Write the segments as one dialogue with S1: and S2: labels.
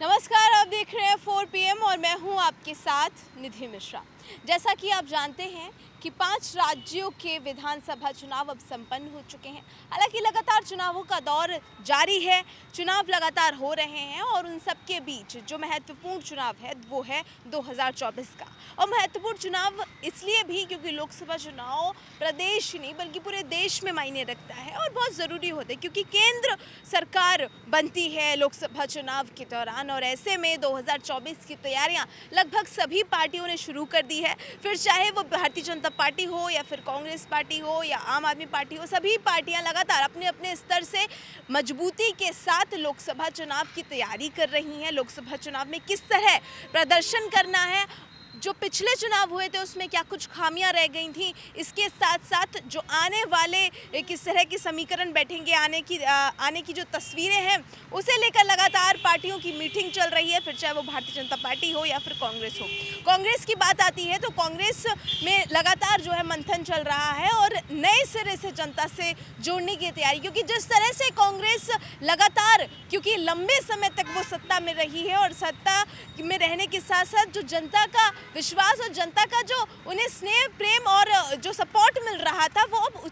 S1: नमस्कार, आप देख रहे हैं 4 PM और मैं हूं आपके साथ निधि मिश्रा। जैसा कि आप जानते हैं कि 5 राज्यों के विधानसभा चुनाव अब संपन्न हो चुके हैं। हालांकि लगातार चुनावों का दौर जारी है, चुनाव लगातार हो रहे हैं और उन सब के बीच जो महत्वपूर्ण चुनाव है वो है 2024 का। और महत्वपूर्ण चुनाव इसलिए भी क्योंकि लोकसभा चुनाव प्रदेश ही नहीं बल्कि पूरे देश में मायने रखता है और बहुत ज़रूरी होता है क्योंकि केंद्र सरकार बनती है लोकसभा चुनाव के दौरान। और ऐसे में 2024 की तैयारियां लगभग सभी पार्टियों ने शुरू कर दी है, फिर चाहे वो भारतीय जनता पार्टी हो या फिर कांग्रेस पार्टी हो या आम आदमी पार्टी हो। सभी पार्टियां लगातार अपने अपने स्तर से मजबूती के साथ लोकसभा चुनाव की तैयारी कर रही हैं। लोकसभा चुनाव में किस तरह प्रदर्शन करना है, जो पिछले चुनाव हुए थे उसमें क्या कुछ खामियां रह गई थी, इसके साथ साथ जो आने वाले किस तरह के समीकरण बैठेंगे, आने की जो तस्वीरें हैं उसे लेकर लगातार पार्टियों की मीटिंग चल रही है, फिर चाहे वो भारतीय जनता पार्टी हो या फिर कांग्रेस हो। कांग्रेस की बात आती है तो कांग्रेस में लगातार जो है मंथन चल रहा है और नए सिरे से जनता से जोड़ने की तैयारी, क्योंकि जिस तरह से कांग्रेस लगातार क्योंकि लंबे समय तक वो सत्ता में रही है और सत्ता में रहने के साथ साथ जो जनता का विश्वास और जनता का जो उन्हें स्नेह प्रेम और जो सपोर्ट मिल रहा था वो अब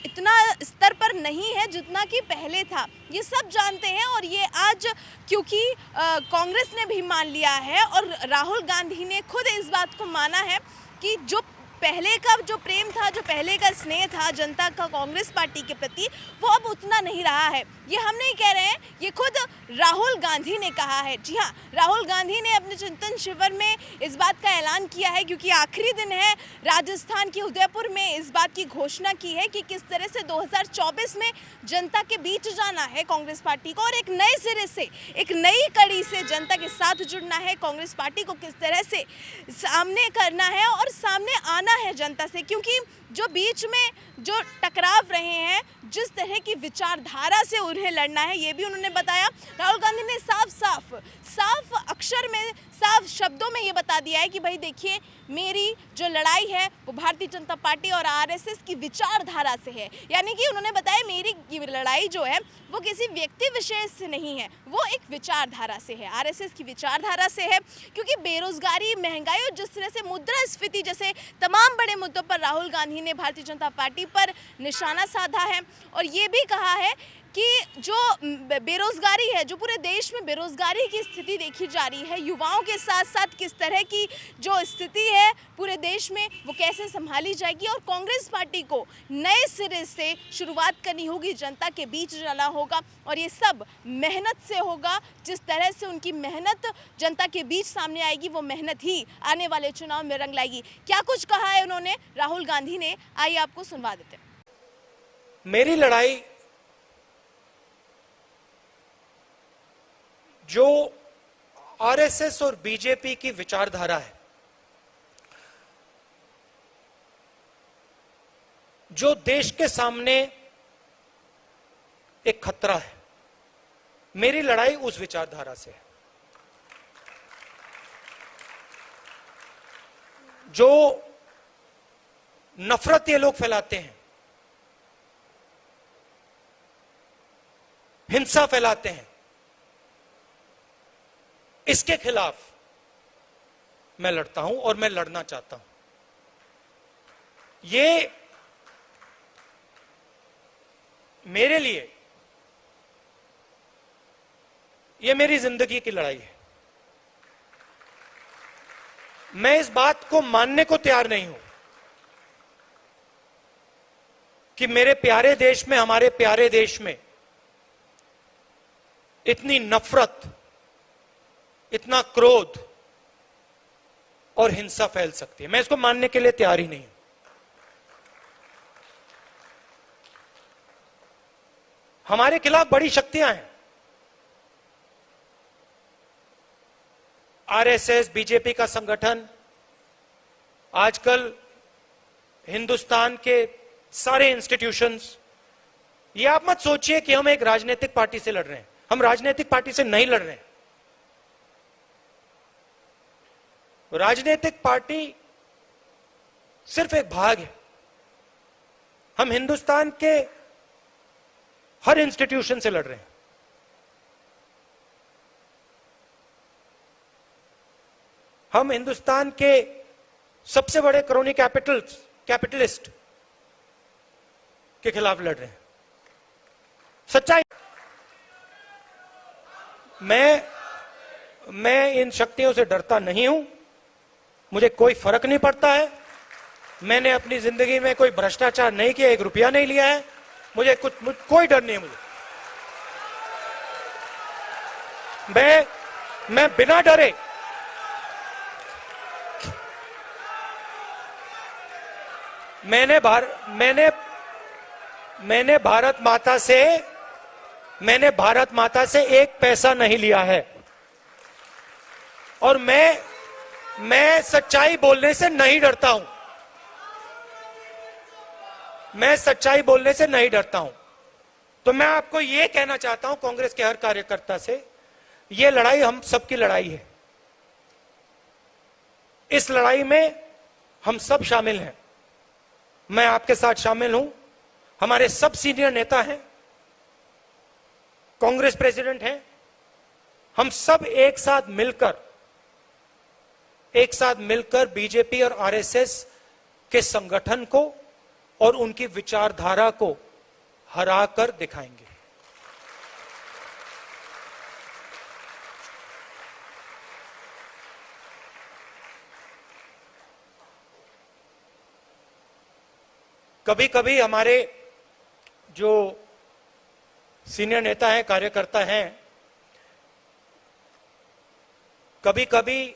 S1: इतना स्तर पर नहीं है जितना कि पहले था। ये सब जानते हैं और ये आज क्योंकि कांग्रेस ने भी मान लिया है और राहुल गांधी ने खुद इस बात को माना है कि जो पहले का जो प्रेम था, जो पहले का स्नेह था जनता का कांग्रेस पार्टी के प्रति, वो अब उतना नहीं रहा है। ये हम नहीं कह रहे हैं, ये खुद राहुल गांधी ने कहा है। जी हाँ, राहुल गांधी ने अपने चिंतन शिविर में इस बात का ऐलान किया है क्योंकि आखिरी दिन है। राजस्थान के उदयपुर में इस बात की घोषणा की है कि किस तरह से 2024 में जनता के बीच जाना है कांग्रेस पार्टी को और एक नए सिरे से, एक नई कड़ी से जनता के साथ जुड़ना है। कांग्रेस पार्टी को किस तरह से सामने करना है और सामने आना है जनता से, क्योंकि जो बीच में जो टकराव रहे हैं, जिस तरह की विचारधारा से उन्हें लड़ना है, ये भी उन्होंने बताया। राहुल गांधी ने साफ अक्षर में, साफ शब्दों में ये बता दिया है कि भाई देखिए, मेरी जो लड़ाई है वो भारतीय जनता पार्टी और आरएसएस की विचारधारा से है। यानी कि उन्होंने बताया मेरी लड़ाई जो है वो किसी व्यक्ति विशेष से नहीं है, वो एक विचारधारा से है, आरएसएस की विचारधारा से है। क्योंकि बेरोजगारी, महंगाई और जिस तरह से मुद्रास्फीति जैसे तमाम बड़े मुद्दों पर राहुल गांधी ने भारतीय जनता पार्टी पर निशाना साधा है और ये भी कहा है कि जो बेरोजगारी है, जो पूरे देश में बेरोजगारी की स्थिति देखी जा रही है, युवाओं के साथ साथ किस तरह की जो स्थिति है पूरे देश में वो कैसे संभाली जाएगी और कांग्रेस पार्टी को नए सिरे से शुरुआत करनी होगी, जनता के बीच जाना होगा और ये सब मेहनत से होगा। जिस तरह से उनकी मेहनत जनता के बीच सामने आएगी वो मेहनत ही आने वाले चुनाव में रंग लाएगी। क्या कुछ कहा है उन्होंने, राहुल गांधी ने, आइए आपको सुनवा देते हैं।
S2: मेरी लड़ाई जो आरएसएस और बीजेपी की विचारधारा है, जो देश के सामने एक खतरा है, मेरी लड़ाई उस विचारधारा से है। जो नफरत ये लोग फैलाते हैं, हिंसा फैलाते हैं, इसके खिलाफ मैं लड़ता हूं और मैं लड़ना चाहता हूं। ये मेरे लिए, ये मेरी जिंदगी की लड़ाई है। मैं इस बात को मानने को तैयार नहीं हूं कि मेरे प्यारे देश में, हमारे प्यारे देश में इतनी नफरत, इतना क्रोध और हिंसा फैल सकती है। मैं इसको मानने के लिए तैयार ही नहीं हूं। हमारे खिलाफ बड़ी शक्तियां हैं, आरएसएस, बीजेपी का संगठन, आजकल हिंदुस्तान के सारे इंस्टीट्यूशंस। ये आप मत सोचिए कि हम एक राजनीतिक पार्टी से लड़ रहे हैं। हम राजनीतिक पार्टी से नहीं लड़ रहे हैं। राजनीतिक पार्टी सिर्फ एक भाग है। हम हिंदुस्तान के हर इंस्टीट्यूशन से लड़ रहे हैं। हम हिंदुस्तान के सबसे बड़े क्रोनी कैपिटलिस्ट के खिलाफ लड़ रहे हैं। सच्चाई। मैं इन शक्तियों से डरता नहीं हूं, मुझे कोई फर्क नहीं पड़ता है। मैंने अपनी जिंदगी में कोई भ्रष्टाचार नहीं किया, 1 रुपया नहीं लिया है। मुझे कोई डर नहीं है। मैं बिना डरे मैंने भारत माता से 1 पैसा नहीं लिया है, और मैं सच्चाई बोलने से नहीं डरता हूं। मैं सच्चाई बोलने से नहीं डरता हूं। तो मैं आपको यह कहना चाहता हूं, कांग्रेस के हर कार्यकर्ता से, यह लड़ाई हम सबकी लड़ाई है। इस लड़ाई में हम सब शामिल हैं। मैं आपके साथ शामिल हूं। हमारे सब सीनियर नेता हैं, कांग्रेस प्रेसिडेंट हैं। हम सब एक साथ मिलकर बीजेपी और आरएसएस के संगठन को और उनकी विचारधारा को हराकर दिखाएंगे। कभी कभी हमारे जो सीनियर नेता हैं, कार्यकर्ता हैं, कभी कभी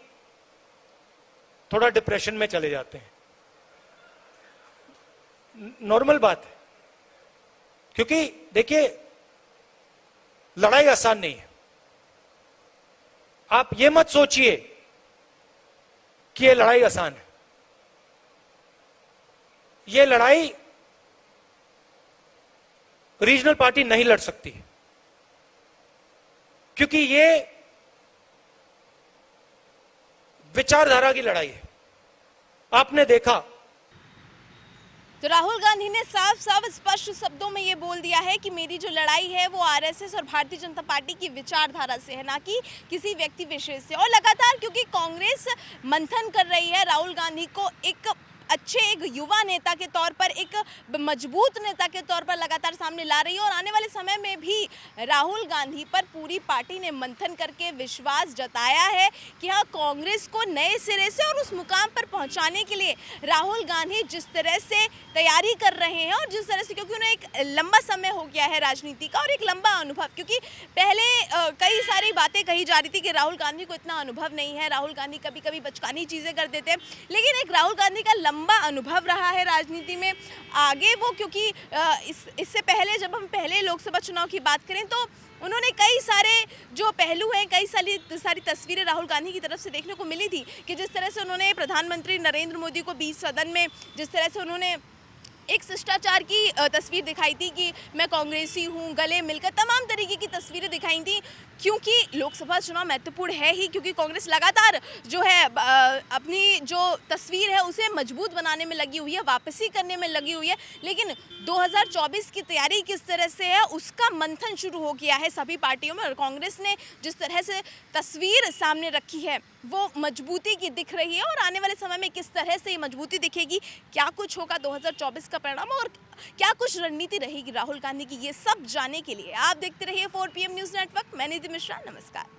S2: थोड़ा डिप्रेशन में चले जाते हैं। नॉर्मल बात है, क्योंकि देखिए लड़ाई आसान नहीं है। आप ये मत सोचिए कि ये लड़ाई आसान है। ये लड़ाई रीजनल पार्टी नहीं लड़ सकती, क्योंकि ये विचारधारा की लड़ाई है। आपने देखा
S1: तो राहुल गांधी ने साफ साफ स्पष्ट शब्दों में ये बोल दिया है कि मेरी जो लड़ाई है वो आरएसएस और भारतीय जनता पार्टी की विचारधारा से है, ना कि किसी व्यक्ति विशेष से। और लगातार क्योंकि कांग्रेस मंथन कर रही है राहुल गांधी को एक युवा नेता के तौर पर, एक मजबूत नेता के तौर पर लगातार सामने ला रही है, और आने वाले समय में भी राहुल गांधी पर पूरी पार्टी ने मंथन करके विश्वास जताया है कि हाँ, कांग्रेस को नए सिरे से और उस मुकाम पर पहुंचाने के लिए राहुल गांधी जिस तरह से तैयारी कर रहे हैं, और जिस तरह से, क्योंकि उन्हें एक लंबा समय हो गया है राजनीति का और एक लंबा अनुभव, क्योंकि पहले कई सारी बातें कही जा रही थी कि राहुल गांधी को इतना अनुभव नहीं है, राहुल गांधी कभी कभी बचकानी चीज़ें कर देते हैं, लेकिन एक राहुल गांधी का लंबा अनुभव रहा है राजनीति में। आगे वो, क्योंकि इससे पहले जब हम पहले लोकसभा चुनाव की बात करें तो उन्होंने कई सारे जो पहलू हैं, कई सारी तस्वीरें राहुल गांधी की तरफ से देखने को मिली थी कि जिस तरह से उन्होंने प्रधानमंत्री नरेंद्र मोदी को बीच सदन में, जिस तरह से उन्होंने एक शिष्टाचार की तस्वीर दिखाई थी कि मैं कांग्रेसी हूँ, गले मिलकर, तमाम तरीके की तस्वीरें दिखाई थी, क्योंकि लोकसभा चुनाव महत्वपूर्ण है ही, क्योंकि कांग्रेस लगातार जो है अपनी जो तस्वीर है उसे मजबूत बनाने में लगी हुई है, वापसी करने में लगी हुई है। लेकिन 2024 की तैयारी किस तरह से है उसका मंथन शुरू हो गया है सभी पार्टियों में, और कांग्रेस ने जिस तरह से तस्वीर सामने रखी है वो मजबूती की दिख रही है। और आने वाले समय में किस तरह से ये मजबूती दिखेगी, क्या कुछ होगा 2024 का परिणाम, और क्या कुछ रणनीति रहेगी राहुल गांधी की, ये सब जानने के लिए आप देखते रहिए 4 PM न्यूज़ नेटवर्क। मैं निधि मिश्रा, नमस्कार।